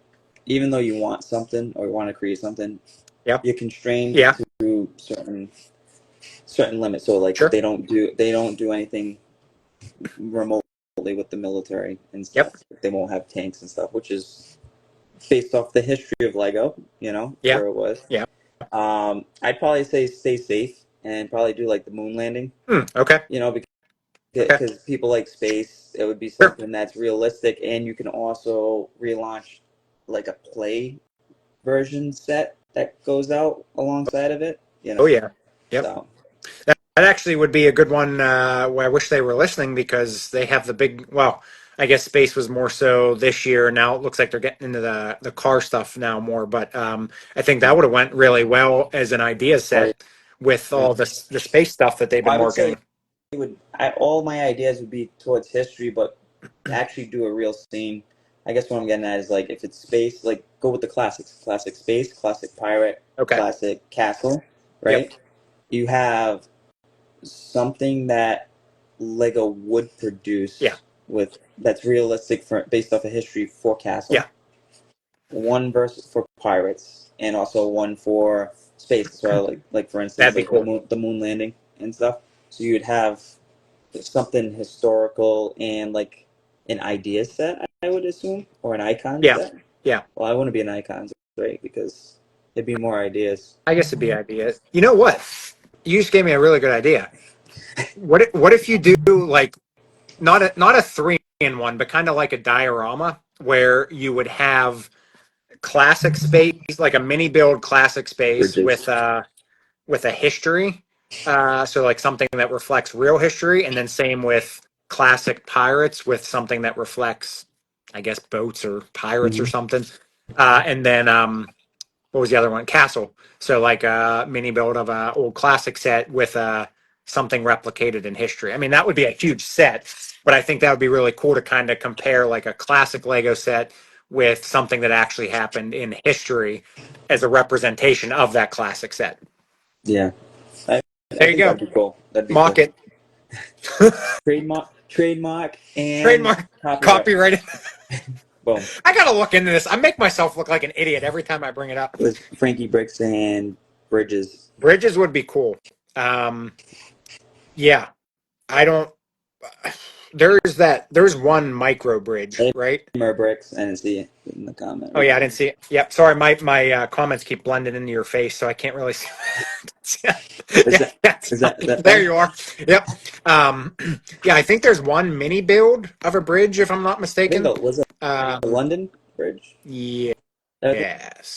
even though you want something or you want to create something, Yeah, you're constrained yeah, to certain limits. So like sure, they don't do anything remotely with the military and yep, stuff. They won't have tanks and stuff, which is based off the history of Lego, you know, yeah, where it was. yeah. I'd probably say stay safe and probably do like the moon landing, Okay, you know, okay, because people like space. It would be sure. something that's realistic, and you can also relaunch like a play version set that goes out alongside of it, you Oh know. yeah, yep. So That actually would be a good one. Where I wish they were listening because they have the big. Well, I guess space was more so this year. Now it looks like they're getting into the car stuff now more. But I think that would have went really well as an idea I, set with all the space stuff that they've been I would say working. all my ideas would be towards history, but actually do a real scene. I guess what I'm getting at is like if it's space, like go with the classics: classic space, classic pirate, Okay. classic castle. Yep. Right? You have something that Lego would Yeah. produce with that's realistic for based off of history for castle. Yeah. One verse for pirates, and also one for space. So like for instance, That'd be like cool. the moon landing and stuff. So you'd have something historical and like an idea set, I would assume, or an icon Yeah. set. Yeah. Well, I wouldn't be an icon, right? Because it'd be more ideas. I guess it'd be idea. You know what? You just gave me a really good idea. What if you do like not a three in one, but kind of like a diorama where you would have classic space, like a mini build classic space Bridges. with a history. So like something that reflects real history, and then same with classic pirates with something that reflects, I guess, boats or pirates or Mm-hmm. something. And then what was the other one? Castle. So like a mini build of a old classic set with something replicated in history. I mean, that would be a huge set, but I think that would be really cool to kind of compare like a classic Lego set with something that actually happened in history as a representation of that classic set. Yeah, I, I There you think go. that'd be cool. That'd be Mock cool. it. Trademark, and Trademark. copyright. Copyrighted. Boom. I gotta look into this. I make myself look like an idiot every time I bring it up. With Frankie Bricks and Bridges. Bridges would be cool. Um, yeah, I don't. There's one micro bridge, right? MAV Bricks, and it's the in the comment Oh right yeah, I there. didn't see it. Yep, sorry, my comments keep blending into your face, so I can't really see. Is Yeah, that that's fine. is that There them? you are. Yep. Um, yeah, I think there's one mini build of a bridge, if I'm not I think mistaken. that was it the Um, London Bridge. I think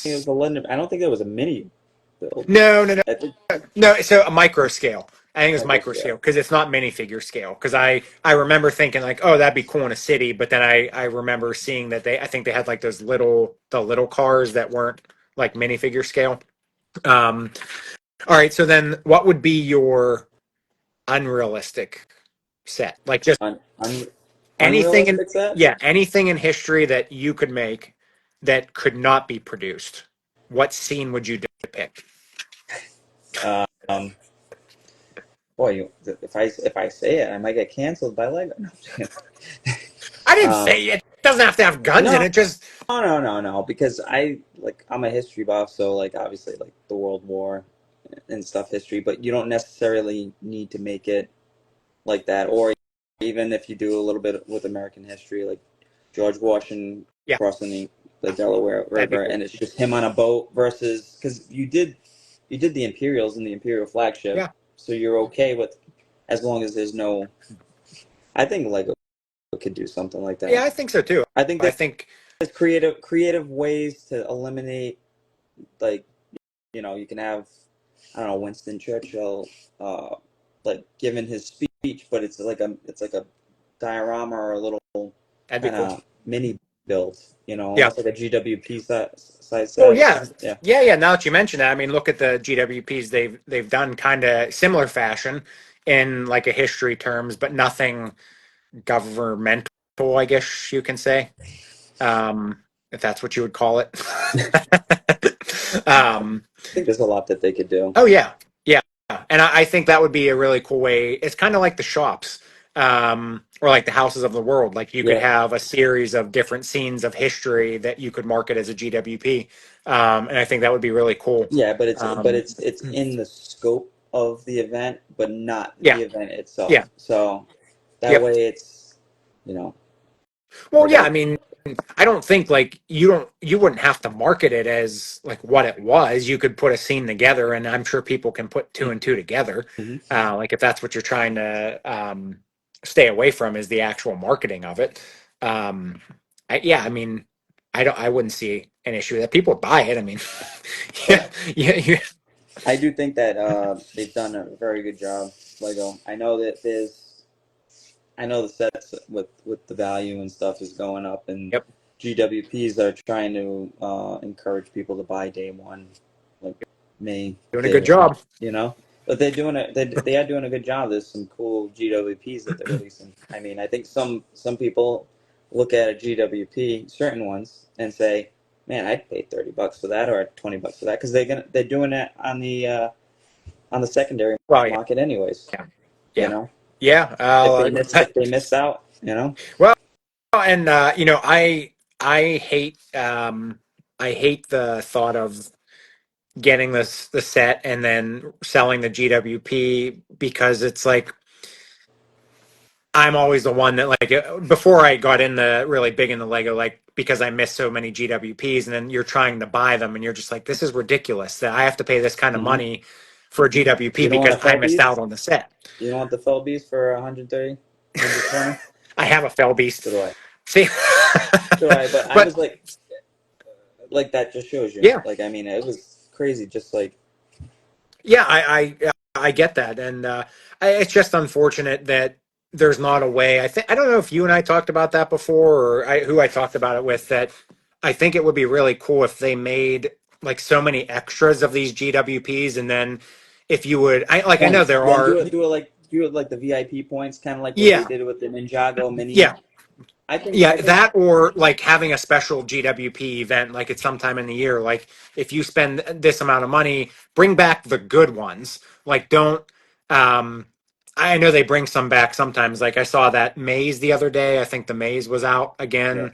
it was yes. the London. I don't think it was a mini build. No, no, no, I think no. So a micro scale. I think it's Micro micro scale. scale because it's not minifigure scale. Because I remember thinking like, oh, that'd be cool in a city, but then I remember seeing that I think they had like the little cars that weren't like minifigure scale. Um, all right, so then what would be your unrealistic set? Like just Un, un, anything in unrealistic set. yeah, anything in history that you could make that could not be produced. What scene would you depict? Um, boy, if I say it, I might get canceled by Lego. No, I didn't um, say it doesn't have to have guns in no, it. Just no, because I'm a history buff, so like obviously like the World War and stuff history, but you don't necessarily need to make it like that, or even if you do a little bit with American history, like George Washington yeah, crossing the Delaware that'd be River, cool. and it's just him on a boat versus because you did the Imperials and the Imperial flagship, Yeah, so you're okay with as long as there's no. I think Lego could do something like yeah, that. I think so too. I think I think there's creative ways to eliminate like you can have I don't know Winston Churchill uh, like giving his speech, but it's like a diorama or a little that'd be kind cool. of mini build, Yeah. almost like a GWP size Well, set. yeah, Yeah, yeah. Now that you mention that, I mean, look at the GWPs. They've done kind of similar fashion in like a history terms, but nothing governmental, I guess you can say, if that's what you would call it. um, I think there's a lot that they could do. oh yeah, yeah, and I think that would be a really cool way. It's kind of like the shops, or like the houses of the world. Like you could Yeah, have a series of different scenes of history that you could market as a GWP, and I think that would be really cool. yeah, but it's but Um, it's in the scope of the event, but not yeah, the event yeah, itself. So that yep. way, it's you know Well, like yeah. I mean, I don't think like you wouldn't have to market it as like what it was. You could put a scene together, and I'm sure people can put two and two together. Mhm. Like if that's what you're trying to stay away from is the actual marketing of it. Um, yeah, I mean, I wouldn't see an issue with that. People would buy it. I mean, yeah, Yeah, yeah, yeah, I do think that they've done a very good job, Lego. I know the sets with the value and stuff is going up, and yep, GWPs are trying to encourage people to buy day one, like May doing a day good one, job. you know. But they are doing a good job. There's some cool GWPs that they're releasing. I mean, I think some people look at a GWP, certain ones, and say, "Man, I'd pay $30 for that or $20 for that," because they're doing it on the secondary Well, yeah, market anyways. yeah, You yeah, know, yeah. if they missed out, you know. Well, and I hate the thought of getting the set and then selling the GWP because it's like I'm always the one that like before I got in the really big in the Lego like because I missed so many GWPs and then you're trying to buy them and you're just like this is ridiculous that I have to pay this kind of Hmm. money for a GWP You don't want because a I fell missed out beast. on the set. You don't want the fell beast for 130, 120. I have a fell beast. So do I. See, So do I. But I but was like that just shows you. yeah, Like I mean, it was crazy. Just like yeah, I get that, and it's just unfortunate that there's not a way. I don't know if you and I talked about that before, or who I talked about it with. That I think it would be really cool if they made like so many extras of these GWPs, and then if you would, I know points. there Yeah, are, do it like the VIP points, kind of like what they yeah, did with the Ninjago mini. yeah, I yeah, think that or like having a special GWP event, like it's sometime in the year. Like if you spend this amount of money, bring back the good ones. Like don't. Um, I know they bring some back sometimes. Like I saw that maze the other day. I think the maze was out yeah, again.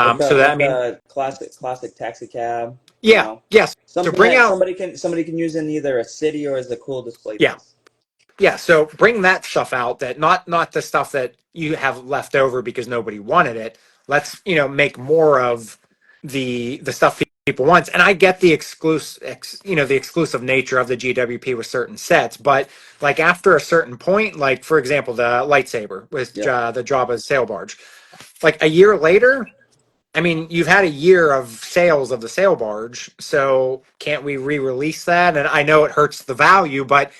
like So the that I like mean, the classic taxi cab. yeah, yes. So Something bring that out, somebody can use in either a city or as a cool display yeah, piece. yeah. So bring that stuff out. That not the stuff that you have left over because nobody wanted it. Let's make more of the stuff people want. And I get the the exclusive nature of the GWP with certain sets, but like after a certain point, like for example, the lightsaber with Yeah, the Jabba's sail barge, like a year later. I mean, you've had a year of sales of the sail barge, so can't we re-release that? And I know it hurts the value, but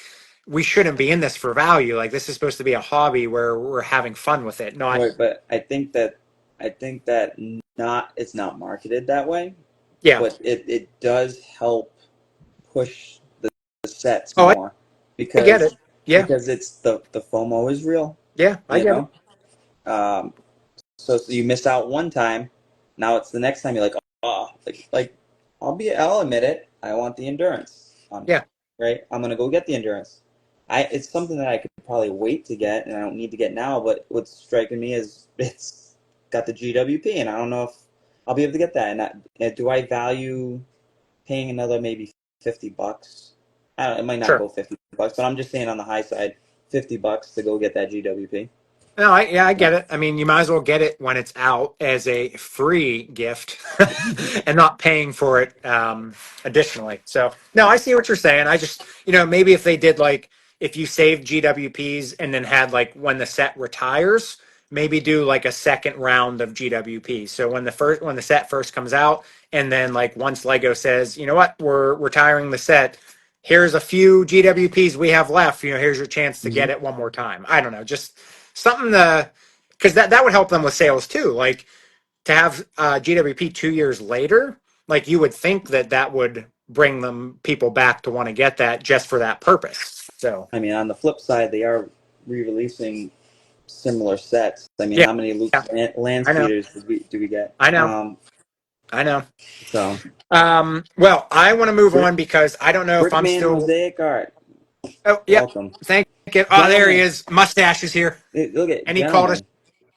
we shouldn't be in this for value. Like this is supposed to be a hobby where we're having fun with it. Not Right, but I think that not it's not marketed that way, yeah. but it does help push the sets Oh, more I get it. because Yeah, it's the FOMO is real, yeah, I you get it. know. Um, so you miss out one time, now it's the next time you're like, oh, like I'll admit it, I want the endurance on, Yeah, right? I'm gonna go get the endurance. It's something that I could probably wait to get, and I don't need to get now. But what's striking me is it's got the GWP, and I don't know if I'll be able to get that. Do I value paying another maybe $50? I don't. It might not sure. go $50, but I'm just saying on the high side, $50 to go get that GWP. No, I Yeah. get it. I mean, you might as well get it when it's out as a free gift and not paying for it additionally. So, no, I see what you're saying. I just, maybe if they did like, if you saved GWPs and then had like when the set retires, maybe do like a second round of GWPs. So when the set first comes out, and then like once Lego says, you know what, we're retiring the set, here's a few GWPs we have left. Here's your chance to Hmm. get it one more time. I don't know, just something to, because that would help them with sales too. Like to have GWP 2 years later, like you would think that would bring them people back to want to get that just for that purpose. So I mean, on the flip side, they are re-releasing similar sets. I mean, yeah, how many yeah, Luke's land I know, speeders do we get? I know, I know. So Well, I want to move Brick on because I don't know if I'm Brickman still. Mosaic Art, Oh, yep. welcome, Thank you. Oh, there he gentlemen. is. Mustache is here, Look at and he called us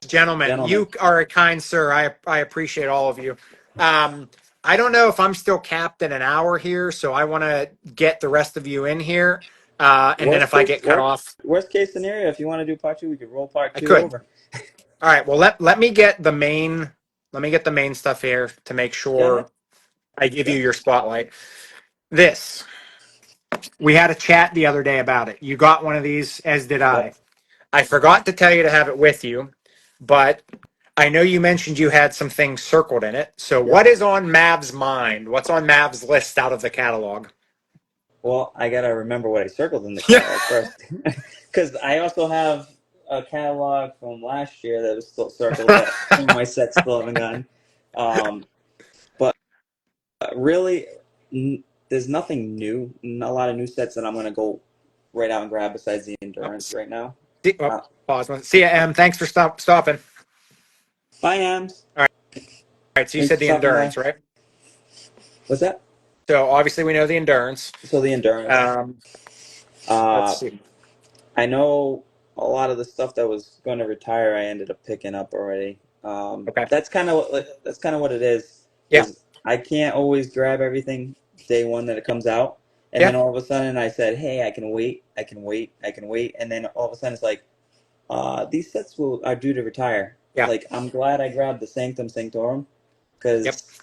gentlemen, gentlemen. gentlemen. You are a kind sir. I appreciate all of you. Um, I don't know if I'm still capped at an hour here, so I want to get the rest of you in here, and then Worst if I case, get cut off, worst case scenario, if you want to do part two, we could roll part I two could. over. All right. Well, let me get the main. Let me get the main stuff here to make Yeah, sure I give you yeah. your spotlight. This we had a chat the other day about it. You got one of these, as did I. Yep, I forgot to tell you to have it with you, but I know you mentioned you had some things circled in it. So, what yep. is on Mav's mind? What's on Mav's list out of the catalog? Well, I gotta remember what I circled in the Yeah. catalog first, because I also have a catalog from last year that was still circled that some of my sets still haven't gotten. Um, but really, there's nothing new. Not a lot of new sets that I'm gonna go right out and grab besides the Oh, endurance right now. Uh, pause. See ya, Em. Thanks for stopping. Bye, Ams. All right. So you Thanks said for the stopping endurance, by. right? What's that? So obviously we know the endurance. So the endurance. Um, let's Uh, see. I know a lot of the stuff that was going to retire, I ended up picking up already. Okay. That's kind of what it Yeah. is I can't always grab everything day one that it comes out, and Yeah. then all of a sudden I said, hey, I can wait, I can wait, I can wait, and then all of a sudden it's like, these sets are due to retire. Yeah. Like I'm glad I grabbed the Sanctum Sanctorum Yep. because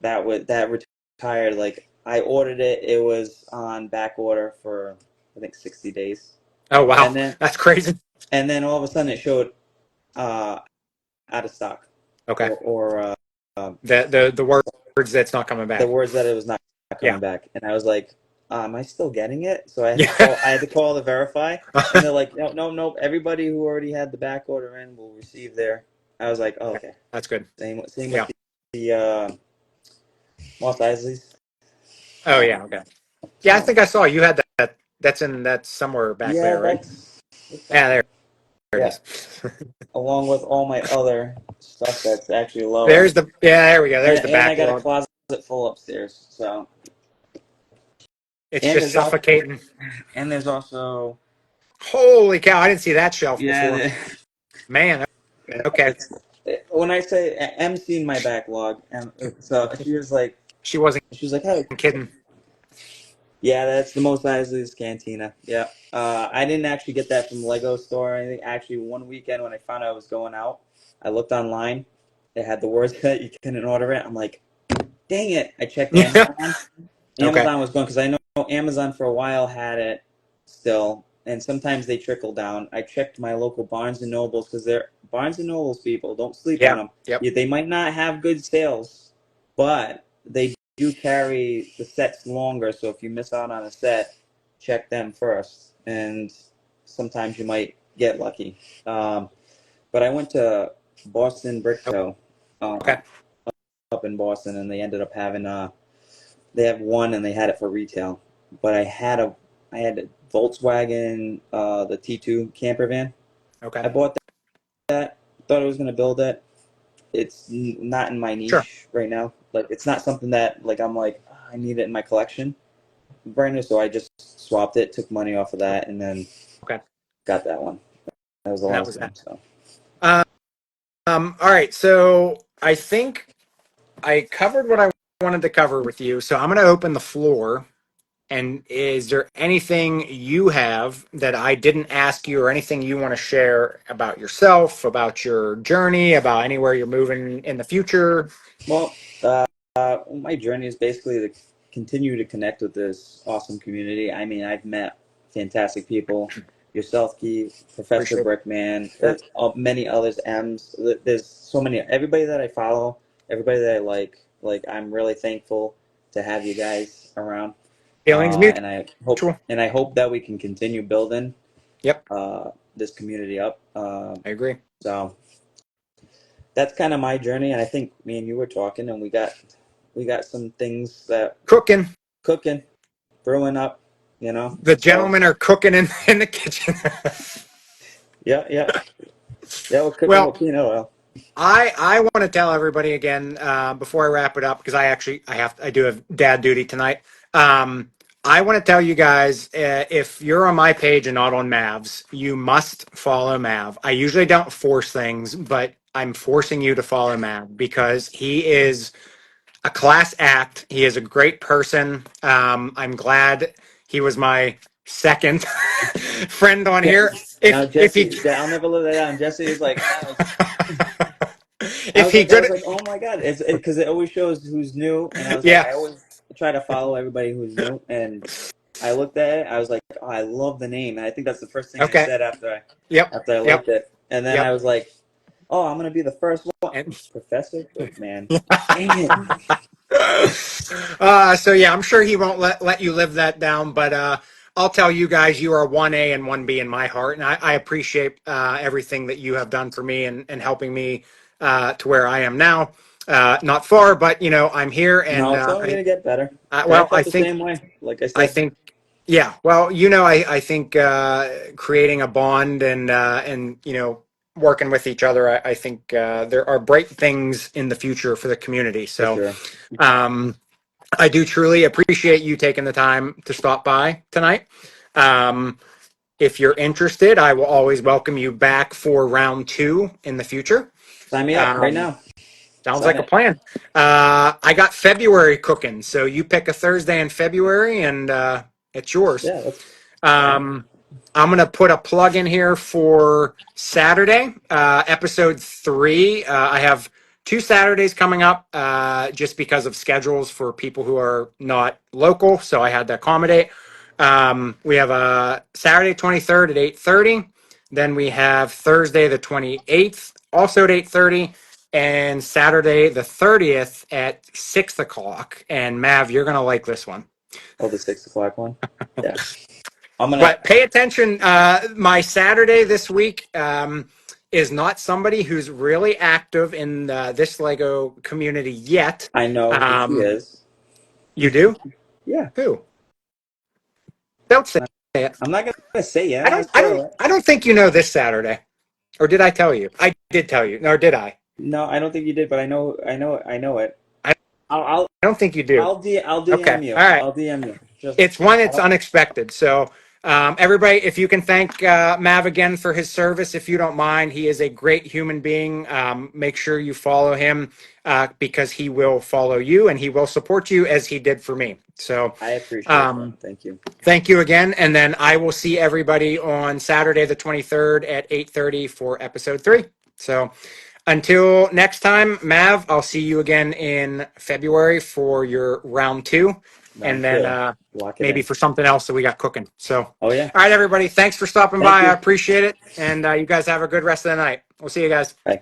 that retired. Like I ordered it, it was on back order for I think 60 days, Oh and wow, then that's crazy. all of a sudden it showed uh, out of stock, Okay. or The words that's not coming the back. words that it was not Yeah. coming back, and I was like, am I still getting it? So Yeah. I had to call to verify, and they're like, no, no, no. Everybody who already had the back order in will receive their. I was like, oh, okay. That's good. Same with Yeah. the Moss Isleys. Oh yeah. Okay. Yeah, I So think I saw you had that. That's somewhere back yeah, there, right? that's Yeah, there it yeah. is. Along with all my other stuff that's actually lower, There we go. There's the and I got a backlog. closet full upstairs. So It's and just there's also suffocating. and there's also. Holy cow! I didn't see that shelf Yeah, before. Man. Okay. it's when I say M seen my backlog, and so She wasn't she was like, hey, kidding. yeah, that's the most Isley's Cantina. Yeah, I didn't actually get that from Lego store or anything. Actually, one weekend when I found out I was going out, I looked online. It had the words that you couldn't order it. I'm like, dang it! I checked Yeah. Amazon. Okay. Amazon was going because I know Amazon for a while had it still, and sometimes they trickle down. I checked my local Barnes and Nobles because they're Barnes and Nobles people. Don't sleep on Yeah. them. Yep. They might not have good sales, but they do carry the sets longer. So if you miss out on a set, check them first, and sometimes you might get lucky. But I went to Boston Brick Co. Okay. Up in Boston, and they ended up having they have one, and they had it for retail. But I had a Volkswagen, the T2 camper van. Okay. I bought that, thought I was going to build it. It's not in my Sure. niche right now. Like, it's not something that like I'm like, "Oh, I need it in my collection." Brand new, so I just swapped it, took money off of that, and then Okay. got that one. That was the And that last was one. that. So All right. So I think I covered what I wanted to cover with you. So I'm going to open the floor. And is there anything you have that I didn't ask you, or anything you want to share about yourself, about your journey, about anywhere you're moving in the future? well, my journey is basically to continue to connect with this awesome community. I mean, I've met fantastic people. Yourself, Keith, Professor Appreciate it. Brickman, Yeah. many others, M's. There's so many. Everybody that I follow, everybody that I like, I'm really thankful to have you guys around. Feelings And mutual. I hope that we can continue building Yep. this community up. I agree. So that's kind of my journey, and I think me and you were talking, and we got some things that Cooking. cooking, brewing up, you know. The So gentlemen are cooking in the kitchen. yeah, yeah, yeah. We're cooking Well, with peanut oil. I want to tell everybody again before I wrap it up, because I do have dad duty tonight. Um, I want to tell you guys, if you're on my page and not on Mav's, you must follow Mav. I usually don't force things, but I'm forcing you to follow Mav because he is a class act. He is a great person. I'm glad he was my second friend on here. Now If he Jesse, I'll never live that down. Jesse is like, if he I could, was like, oh my god, it's because it always shows who's new, and I was like, yeah. I always try to follow everybody who's new, and I looked at it, I was like, oh, I love the name, and I think that's the first thing I Okay. said Yep. after I Yep. looked at, it, and then I Yep. was like, oh, I'm gonna be the first one, And Professor Brickman. Dang it! so yeah, I'm sure he won't let you live that down, but I'll tell you guys, you are 1A and 1B in my heart, and I appreciate everything that you have done for me and helping me to where I am now. Not far, but I'm here, and No, it's only gonna get better. I well, felt the same way. Like I I said, think, yeah. Well, I think creating a bond and working with each other, I think there are bright things in the future for the community. for So, sure. um, I do truly appreciate you taking the time to stop by tonight. Um, if you're interested, I will always welcome you back for round two in the future. Sign me up right Um, now. Sounds Sign like a it. plan. I got February cooking, so you pick a Thursday in February, and it's yours. Yeah, that's fine. Um, I'm going to put a plug in here for Saturday, episode 3. I have 2 Saturdays coming up just because of schedules for people who are not local, so I had to accommodate. We have a Saturday 23rd at 8:30. Then we have Thursday the 28th, also at 8:30, and Saturday the 30th at 6 o'clock. And Mav, you're going to like this one. Oh, the 6 o'clock one. Yeah, I'm gonna. But pay attention. My Saturday this week is not somebody who's really active in this Lego community yet. I know who she Um, is. you do? Yeah, Who? Don't say it. I'm not gonna say yeah. I I'll don't. I spoil don't. it. I don't think you know this Saturday. Or did I tell you? I did tell you. Or did I? No, I don't think you did, but I know it. I I'll don't think you do. I'll Okay. DM you. All right. I'll DM you. Just It's one I that's don't. unexpected. So, everybody, if you can thank Mav again for his service, if you don't mind, he is a great human being. Make sure you follow him because he will follow you and he will support you as he did for me. So, I appreciate that. um, Thank you. thank you again. And then I will see everybody on Saturday, the 23rd at 8:30 for episode 3. So, until next time, Mav, I'll see you again in February for your round 2, and Round then two. Lock it maybe in. for something else that we got cooking. So, all Oh yeah. right, everybody, thanks for stopping Thank by. I you. appreciate it, and you guys have a good rest of the night. We'll see you guys. Bye.